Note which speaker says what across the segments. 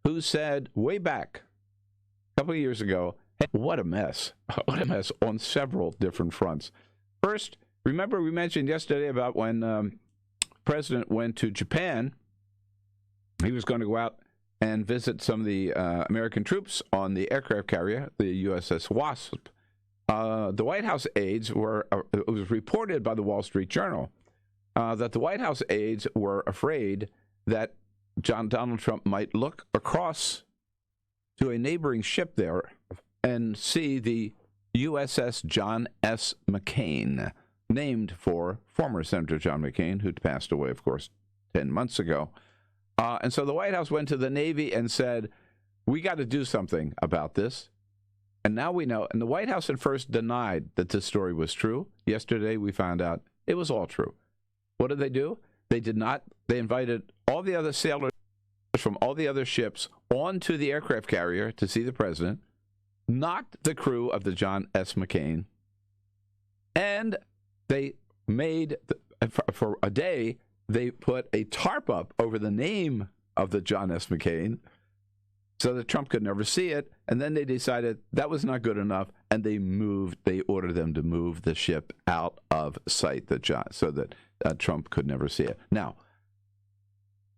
Speaker 1: who said way back a couple of years ago, hey, what a mess. What a mess on several different fronts. First, remember we mentioned yesterday about when President went to Japan. He was going to go out and visit some of the American troops on the aircraft carrier, the USS Wasp. The White House aides were, it was reported by the Wall Street Journal, that the White House aides were afraid that Donald Trump might look across to a neighboring ship there and see the USS John S. McCain, named for former Senator John McCain, who passed away, of course, 10 months ago. And so the White House went to the Navy and said, we got to do something about this. And now we know. And the White House at first denied that this story was true. Yesterday, we found out it was all true. What did they do? They did not. They invited all the other sailors from all the other ships onto the aircraft carrier to see the president, not the crew of the John S. McCain. And they made, for a day, they put a tarp up over the name of the John S. McCain so that Trump could never see it. And then they decided that was not good enough, and they ordered them to move the ship out of sight so that Trump could never see it. Now,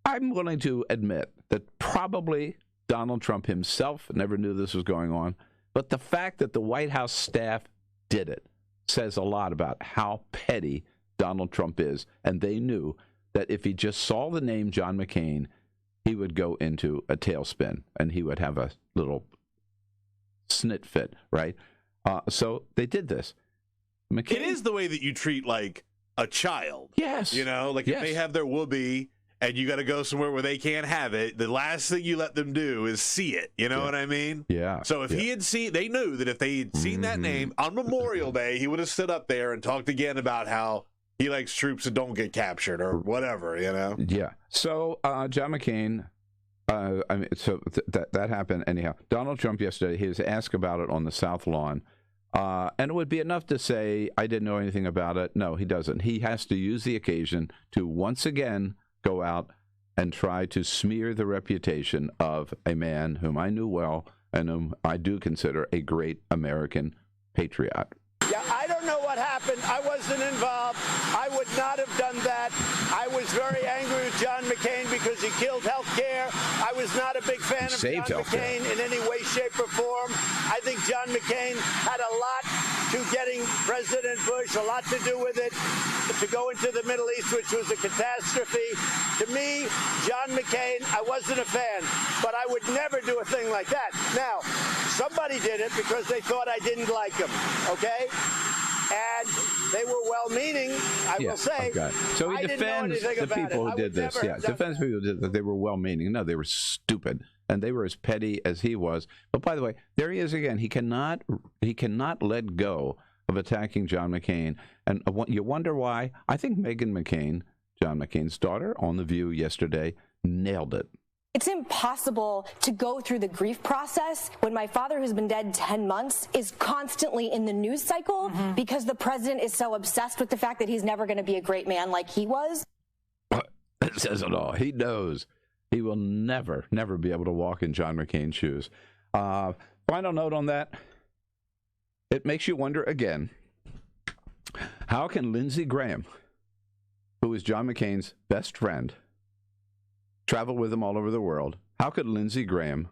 Speaker 1: I'm willing to admit that probably Donald Trump himself never knew this was going on, but the fact that the White House staff did it says a lot about how petty Donald Trump is, and they knew that if he just saw the name John McCain, he would go into a tailspin, and he would have a little snit fit, right? So they did this. McCain,
Speaker 2: it is the way that you treat, like, a child.
Speaker 1: Yes.
Speaker 2: You know, like if they have their whoopee and you got to go somewhere where they can't have it, the last thing you let them do is see it. You know what I mean?
Speaker 1: Yeah.
Speaker 2: So if he had seen, they knew that if they had seen that name on Memorial Day, he would have stood up there and talked again about how he likes troops that don't get captured or whatever, you know?
Speaker 1: Yeah. So John McCain, that happened anyhow. Donald Trump yesterday, he was asked about it on the South Lawn. And it would be enough to say, I didn't know anything about it. No, he doesn't. He has to use the occasion to once again go out and try to smear the reputation of a man whom I knew well and whom I do consider a great American patriot.
Speaker 3: Yeah, I don't know what happened. I wasn't involved. I would not have done that. I was very angry with John McCain because he killed health care. I was not a big fan of John McCain in any way, shape, or form. I think John McCain had a lot to getting President Bush, a lot to do with it, to go into the Middle East, which was a catastrophe. To me, John McCain, I wasn't a fan, but I would never do a thing like that. Now, somebody did it because they thought I didn't like him, okay? And they were well-meaning, I will say.
Speaker 1: Okay. So he defends the people who did this. Yeah, defends people who did that. They were well-meaning. No, they were stupid, and they were as petty as he was. But by the way, there he is again. He cannot let go of attacking John McCain, and you wonder why. I think Meghan McCain, John McCain's daughter, on The View yesterday, nailed it.
Speaker 4: It's impossible to go through the grief process when my father, who's been dead 10 months, is constantly in the news cycle because the president is so obsessed with the fact that he's never going to be a great man like he was.
Speaker 1: That says it all. He knows he will never be able to walk in John McCain's shoes. Final note on that. It makes you wonder again, how can Lindsey Graham, who is John McCain's best friend, travel with him all over the world? How could Lindsey Graham